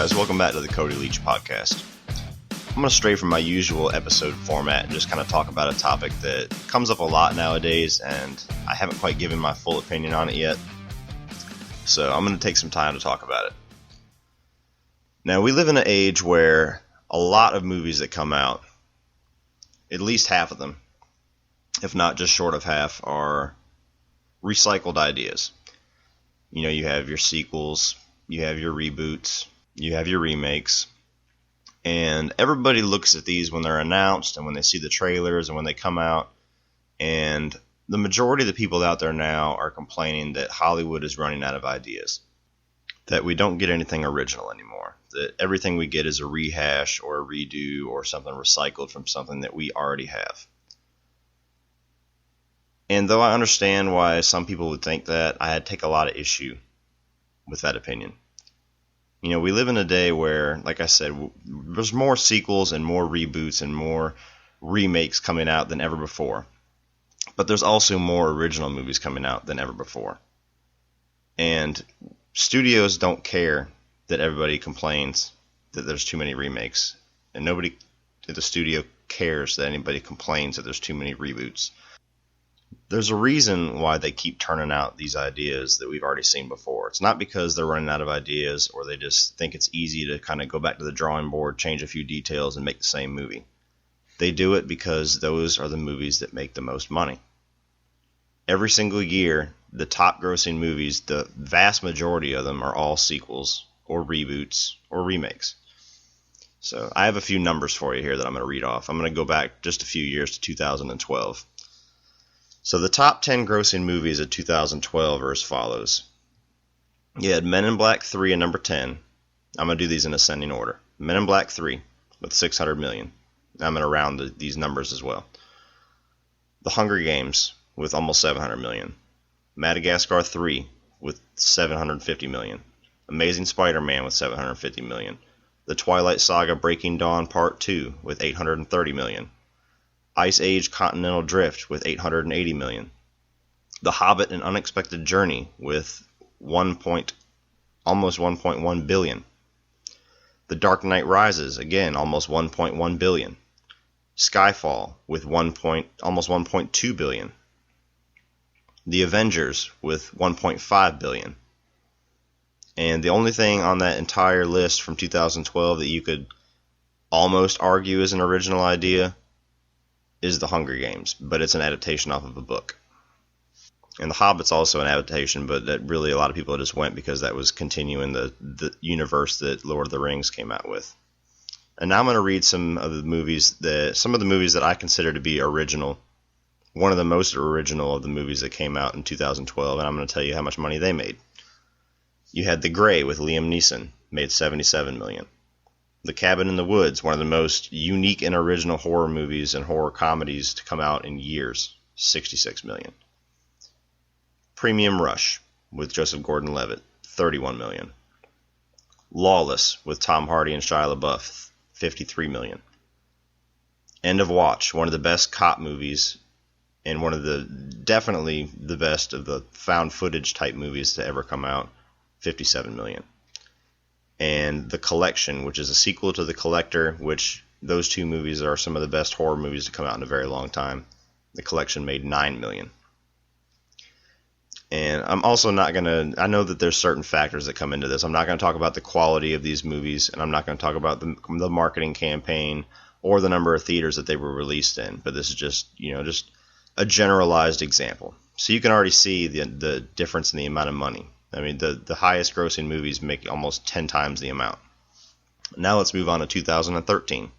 guys, welcome back to the Cody Leach podcast. I'm going to stray from my usual episode format and just kind of talk about a topic that comes up a lot nowadays, and I haven't quite given my full opinion on it yet. So I'm going to take some time to talk about it. Now, we live in an age where a lot of movies that come out, at least half of them, if not just short of half, are recycled ideas. You know, you have your sequels, you have your reboots, you have your remakes, and everybody looks at these when they're announced and when they see the trailers and when they come out, and the majority of the people out there now are complaining that Hollywood is running out of ideas, that we don't get anything original anymore, that everything we get is a rehash or a redo or something recycled from something that we already have. And though I understand why some people would think that, I take a lot of issue with that opinion. You know, we live in a day where, like I said, there's more sequels and more reboots and more remakes coming out than ever before. But there's also more original movies coming out than ever before. And studios don't care that everybody complains that there's too many remakes. And nobody at the studio cares that anybody complains that there's too many reboots. There's a reason why they keep turning out these ideas that we've already seen before. It's not because they're running out of ideas or they just think it's easy to kind of go back to the drawing board, change a few details, and make the same movie. They do it because those are the movies that make the most money. Every single year, the top grossing movies, the vast majority of them are all sequels or reboots or remakes. So I have a few numbers for you here that I'm going to read off. I'm going to go back just a few years to 2012. So the top 10 grossing movies of 2012 are as follows. You had Men in Black 3 at number 10. I'm going to do these in ascending order. Men in Black 3 with $600 million. I'm going to round these numbers as well. The Hunger Games with almost $700 million. Madagascar 3 with $750 million. Amazing Spider-Man with $750 million. The Twilight Saga Breaking Dawn Part 2 with $830 million. Ice Age Continental Drift with $880 million. The Hobbit An Unexpected Journey with almost $1.1 billion. The Dark Knight Rises, again, almost $1.1 billion. Skyfall with almost $1.2 billion. The Avengers with $1.5 billion. And the only thing on that entire list from 2012 that you could almost argue is an original idea is The Hunger Games, but it's an adaptation off of a book. And The Hobbit's also an adaptation, but that really a lot of people just went because that was continuing the universe that Lord of the Rings came out with. And now I'm going to read some of the movies that I consider to be original. One of the most original of the movies that came out in 2012, and I'm going to tell you how much money they made. You had The Grey with Liam Neeson, made $77 million. The Cabin in the Woods, one of the most unique and original horror movies and horror comedies to come out in years, $66 million. Premium Rush with Joseph Gordon-Levitt, $31 million. Lawless with Tom Hardy and Shia LaBeouf, $53 million. End of Watch, one of the best cop movies and one of definitely the best of the found footage type movies to ever come out, $57 million. And The Collection, which is a sequel to The Collector, which those two movies are some of the best horror movies to come out in a very long time. The Collection made $9 million. And I'm also not going to, I know that there's certain factors that come into this. I'm not going to talk about the quality of these movies, and I'm not going to talk about the marketing campaign or the number of theaters that they were released in. But this is just a generalized example. So you can already see the difference in the amount of money. I mean, the highest grossing movies make almost 10 times the amount. Now let's move on to 2013.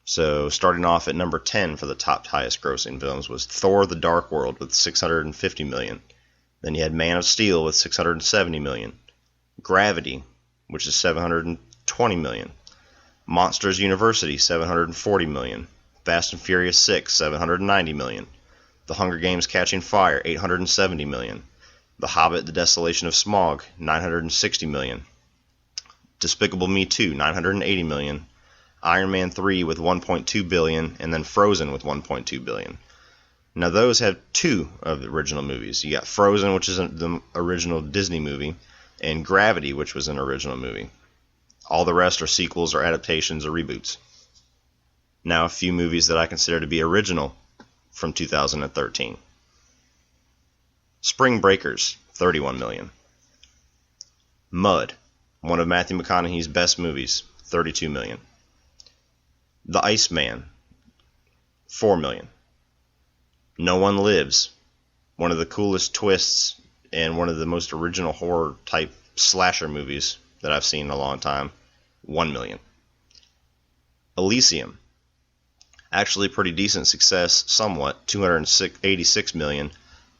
So starting off at number 10 for the top highest grossing films was Thor the Dark World with $650 million. Then you had Man of Steel with $670 million. Gravity, which is $720 million. Monsters University, $740 million. Fast and Furious 6, $790 million. The Hunger Games Catching Fire, $870 million. The Hobbit, The Desolation of Smaug, $960 million. Despicable Me 2, $980 million. Iron Man 3 with $1.2 billion, and then Frozen with $1.2 billion. Now those have two of the original movies. You got Frozen, which is the original Disney movie, and Gravity, which was an original movie. All the rest are sequels or adaptations or reboots. Now a few movies that I consider to be original from 2013. Spring Breakers, $31 million. Mud, one of Matthew McConaughey's best movies, $32 million. The Iceman, $4 million. No One Lives, one of the coolest twists and one of the most original horror type slasher movies that I've seen in a long time, $1 million. Elysium, actually pretty decent success, somewhat, $286 million,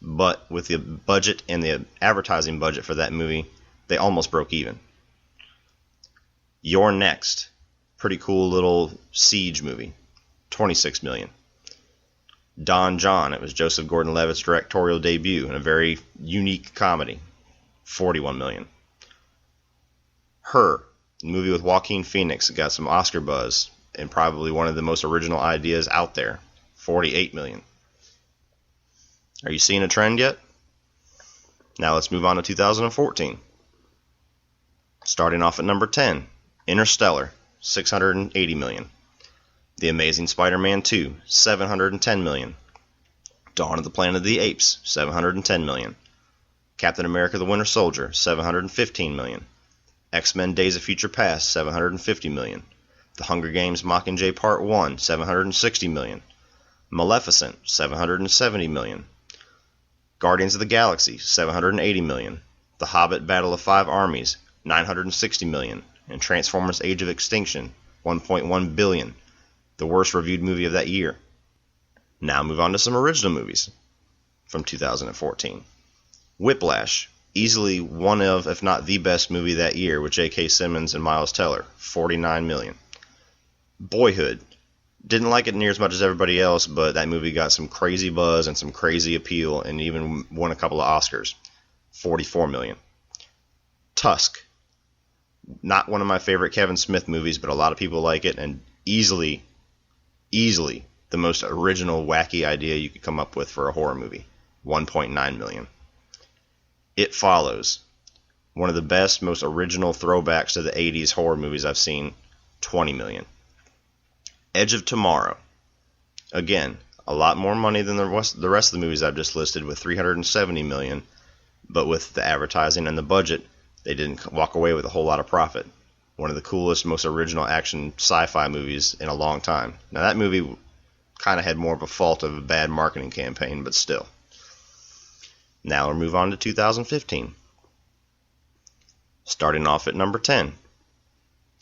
but with the budget and the advertising budget for that movie, they almost broke even. You're Next, pretty cool little siege movie, $26 million. Don John, it was Joseph Gordon-Levitt's directorial debut in a very unique comedy, $41 million. Her, a movie with Joaquin Phoenix, got some Oscar buzz and probably one of the most original ideas out there, $48 million. Are you seeing a trend yet? Now let's move on to 2014. Starting off at number 10, Interstellar, $680 million. The Amazing Spider-Man 2, $710 million. Dawn of the Planet of the Apes, $710 million. Captain America the Winter Soldier, $715 million. X-Men Days of Future Past, $750 million. The Hunger Games Mockingjay Part 1, $760 million. Maleficent, $770 million. Guardians of the Galaxy, $780 million. The Hobbit Battle of Five Armies, $960 million. And Transformers Age of Extinction, $1.1 billion. The worst reviewed movie of that year. Now move on to some original movies from 2014. Whiplash, easily one of, if not the best movie that year with J.K. Simmons and Miles Teller, $49 million. Boyhood, didn't like it near as much as everybody else, but that movie got some crazy buzz and some crazy appeal and even won a couple of Oscars, $44 million. Tusk, not one of my favorite Kevin Smith movies, but a lot of people like it, and easily the most original, wacky idea you could come up with for a horror movie, $1.9 million. It Follows, one of the best, most original throwbacks to the 80s horror movies I've seen, $20 million. Edge of Tomorrow, again, a lot more money than the rest of the movies I've just listed with $370 million, but with the advertising and the budget, they didn't walk away with a whole lot of profit. One of the coolest, most original action sci-fi movies in a long time. Now that movie kind of had more of a fault of a bad marketing campaign, but still. Now we'll move on to 2015. Starting off at number 10.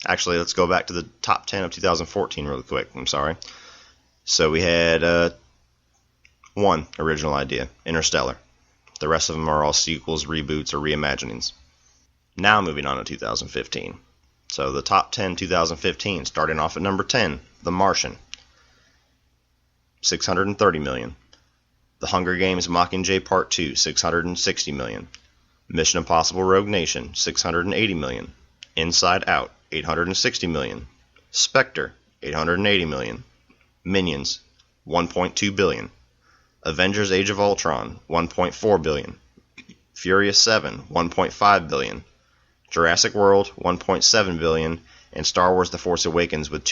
Actually, let's go back to the top 10 of 2014 really quick. I'm sorry. So we had one original idea, Interstellar. The rest of them are all sequels, reboots, or reimaginings. Now moving on to 2015. So the top 10 2015, starting off at number 10, The Martian, $630 million. The Hunger Games Mockingjay Part 2, $660 million. Mission Impossible Rogue Nation, $680 million. Inside Out, $860 million. Spectre, $880 million. Minions, $1.2 billion. Avengers Age of Ultron, $1.4 billion. Furious 7, $1.5 billion. Jurassic World, $1.7 billion, and Star Wars The Force Awakens with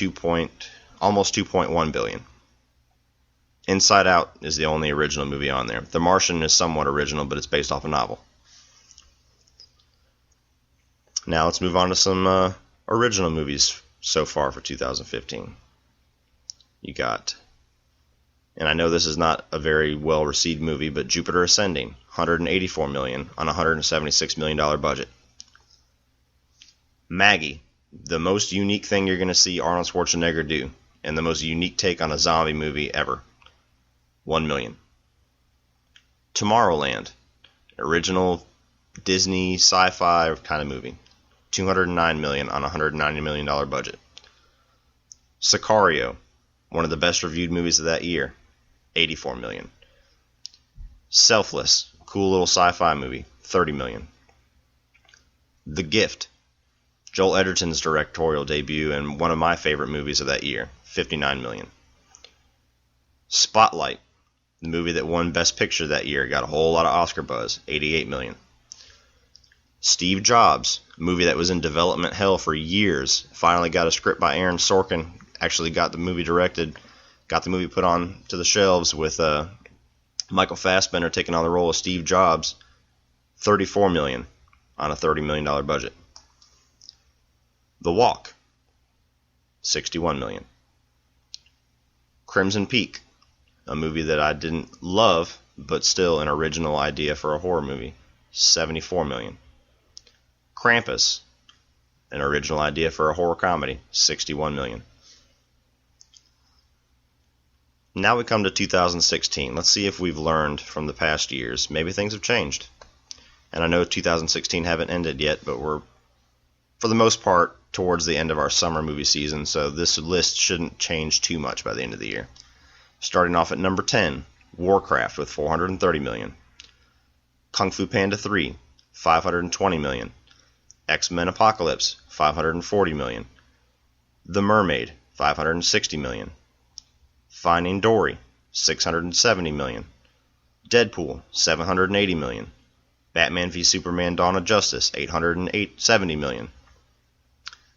almost $2.1 billion. Inside Out is the only original movie on there. The Martian is somewhat original, but it's based off a novel. Now let's move on to some original movies so far for 2015. You got, and I know this is not a very well-received movie, but Jupiter Ascending, $184 million on a $176 million budget. Maggie, the most unique thing you're going to see Arnold Schwarzenegger do, and the most unique take on a zombie movie ever, $1 million. Tomorrowland, original Disney sci-fi kind of movie, $209 million on a $190 million budget. Sicario, one of the best reviewed movies of that year, $84 million. Selfless, cool little sci-fi movie, $30 million. The Gift, Joel Edgerton's directorial debut and one of my favorite movies of that year, $59 million. Spotlight, the movie that won Best Picture that year, got a whole lot of Oscar buzz, $88 million. Steve Jobs, a movie that was in development hell for years, finally got a script by Aaron Sorkin, actually got the movie directed, got the movie put on to the shelves with Michael Fassbender taking on the role of Steve Jobs. $34 million on a $30 million budget. The Walk, $61 million. Crimson Peak, a movie that I didn't love, but still an original idea for a horror movie, $74 million. Krampus, an original idea for a horror comedy, $61 million. Now we come to 2016. Let's see if we've learned from the past years. Maybe things have changed. And I know 2016 haven't ended yet, but we're, for the most part, towards the end of our summer movie season, so this list shouldn't change too much by the end of the year. Starting off at number 10, Warcraft with $430 million. Kung Fu Panda 3, $520 million. X-Men Apocalypse, $540 million. The Mermaid, $560 million. Finding Dory, $670 million. Deadpool, $780 million. Batman v Superman Dawn of Justice, $870 million.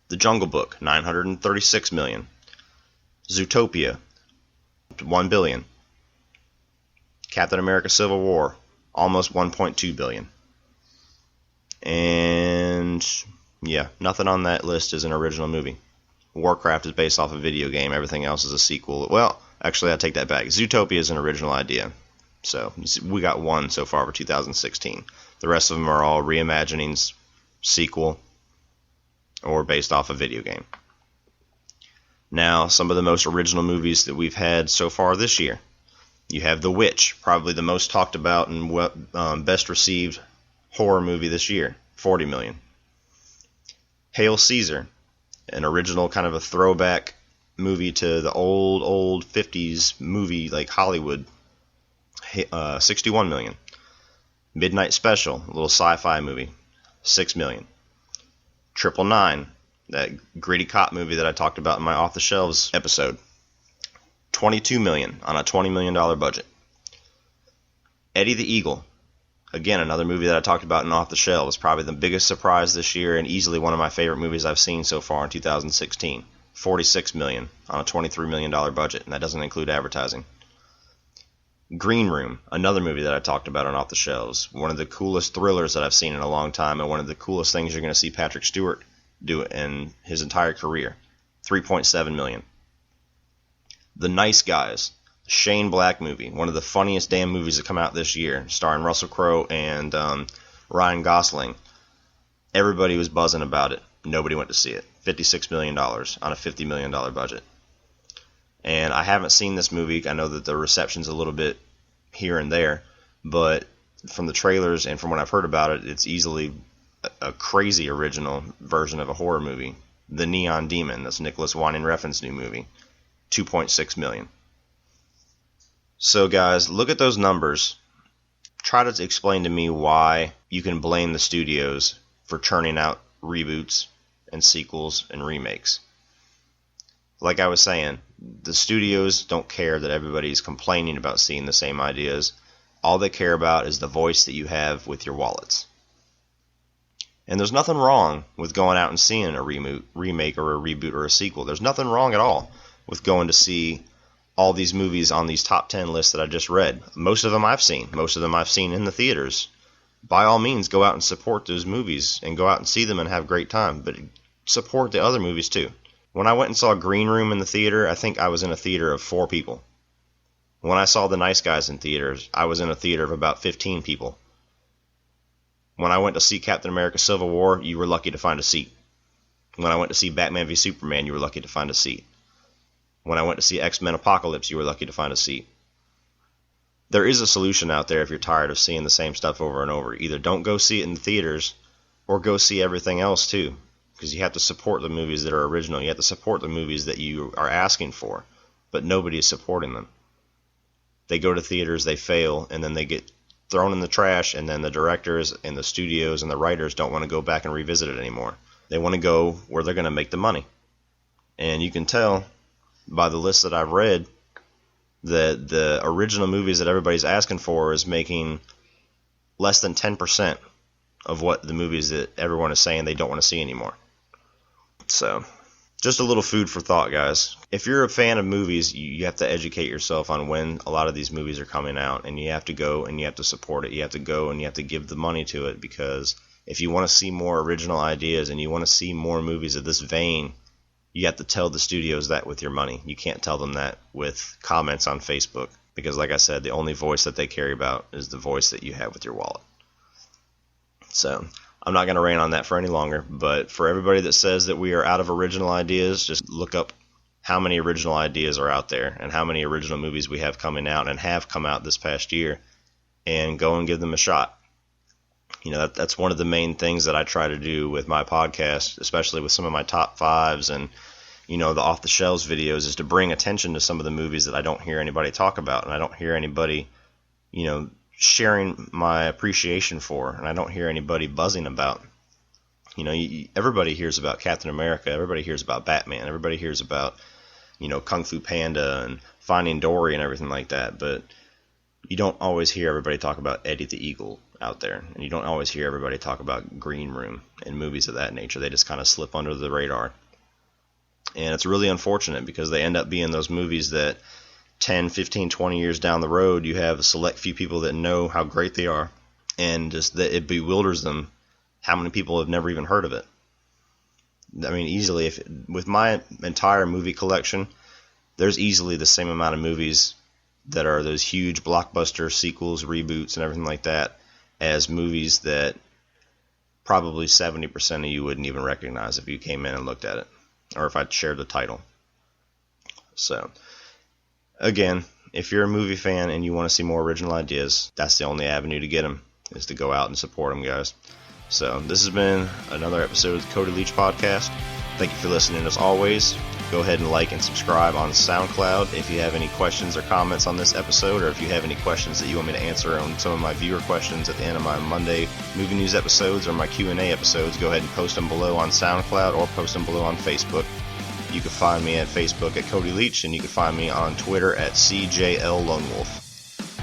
The Jungle Book, $936 million. Zootopia, $1 billion. Captain America Civil War, almost $1.2 billion. And yeah, nothing on that list is an original movie. Warcraft is based off a video game. Everything else is a sequel. Well, actually, I take that back. Zootopia is an original idea. So we got one so far for 2016. The rest of them are all reimaginings, sequel, or based off a video game. Now, some of the most original movies that we've had so far this year. You have The Witch, probably the most talked about and best received horror movie this year, $40 million. Hail Caesar, an original kind of a throwback movie to the old 50s movie like Hollywood, $61 million. Midnight Special, a little sci-fi movie, $6 million. 999, that gritty cop movie that I talked about in my Off the Shelves episode, $22 million on a $20 million budget. Eddie the Eagle, again, another movie that I talked about in Off the Shelves, probably the biggest surprise this year and easily one of my favorite movies I've seen so far in 2016. $46 million on a $23 million budget, and that doesn't include advertising. Green Room, another movie that I talked about on Off the Shelves, one of the coolest thrillers that I've seen in a long time, and one of the coolest things you're going to see Patrick Stewart do in his entire career. $3.7 million. The Nice Guys, Shane Black movie, one of the funniest damn movies that come out this year, starring Russell Crowe and Ryan Gosling. Everybody was buzzing about it. Nobody went to see it. $56 million on a $50 million budget. And I haven't seen this movie. I know that the reception's a little bit here and there, but from the trailers and from what I've heard about it, it's easily a crazy original version of a horror movie. The Neon Demon, that's Nicholas Winding Refn's new movie, $2.6 million. So guys, look at those numbers. Try to explain to me why you can blame the studios for churning out reboots and sequels and remakes. Like I was saying, the studios don't care that everybody's complaining about seeing the same ideas. All they care about is the voice that you have with your wallets. And there's nothing wrong with going out and seeing a remake or a reboot or a sequel. There's nothing wrong at all with going to see all these movies on these top 10 lists that I just read. Most of them I've seen. Most of them I've seen in the theaters. By all means, go out and support those movies and go out and see them and have a great time. But support the other movies too. When I went and saw Green Room in the theater, I think I was in a theater of 4 people. When I saw The Nice Guys in theaters, I was in a theater of about 15 people. When I went to see Captain America Civil War, you were lucky to find a seat. When I went to see Batman v Superman, you were lucky to find a seat. When I went to see X-Men Apocalypse, you were lucky to find a seat. There is a solution out there if you're tired of seeing the same stuff over and over. Either don't go see it in the theaters, or go see everything else too. Because you have to support the movies that are original. You have to support the movies that you are asking for, but nobody is supporting them. They go to theaters, they fail, and then they get thrown in the trash, and then the directors and the studios and the writers don't want to go back and revisit it anymore. They want to go where they're going to make the money. And you can tell by the list that I've read that the original movies that everybody's asking for is making less than 10% of what the movies that everyone is saying they don't want to see anymore. So, just a little food for thought, guys. If you're a fan of movies, you have to educate yourself on when a lot of these movies are coming out, and you have to go and you have to support it. You have to go and you have to give the money to it, because if you want to see more original ideas and you want to see more movies of this vein, you have to tell the studios that with your money. You can't tell them that with comments on Facebook, because like I said, the only voice that they care about is the voice that you have with your wallet. So, I'm not going to rain on that for any longer, but for everybody that says that we are out of original ideas, just look up how many original ideas are out there and how many original movies we have coming out and have come out this past year, and go and give them a shot. You know, that's one of the main things that I try to do with my podcast, especially with some of my top fives and, you know, the off the shelves videos, is to bring attention to some of the movies that I don't hear anybody talk about, and I don't hear anybody, you know, sharing my appreciation for, and I don't hear anybody buzzing about. You know, everybody hears about Captain America, everybody hears about Batman, everybody hears about, you know, Kung Fu Panda and Finding Dory and everything like that, but you don't always hear everybody talk about Eddie the Eagle out there, and you don't always hear everybody talk about Green Room and movies of that nature. They just kind of slip under the radar, and it's really unfortunate, because they end up being those movies that 10, 15, 20 years down the road, you have a select few people that know how great they are, and just that it bewilders them how many people have never even heard of it. I mean, easily, with my entire movie collection, there's easily the same amount of movies that are those huge blockbuster sequels, reboots, and everything like that, as movies that probably 70% of you wouldn't even recognize if you came in and looked at it, or if I shared the title. So, again, if you're a movie fan and you want to see more original ideas, that's the only avenue to get them, is to go out and support them, guys. So, this has been another episode of the Cody Leach Podcast. Thank you for listening as always. Go ahead and like and subscribe on SoundCloud. If you have any questions or comments on this episode, or if you have any questions that you want me to answer on some of my viewer questions at the end of my Monday movie news episodes or my Q&A episodes, go ahead and post them below on SoundCloud or post them below on Facebook. You can find me at Facebook at Cody Leach, and you can find me on Twitter at CJL Lone Wolf.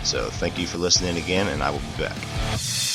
So thank you for listening again, and I will be back.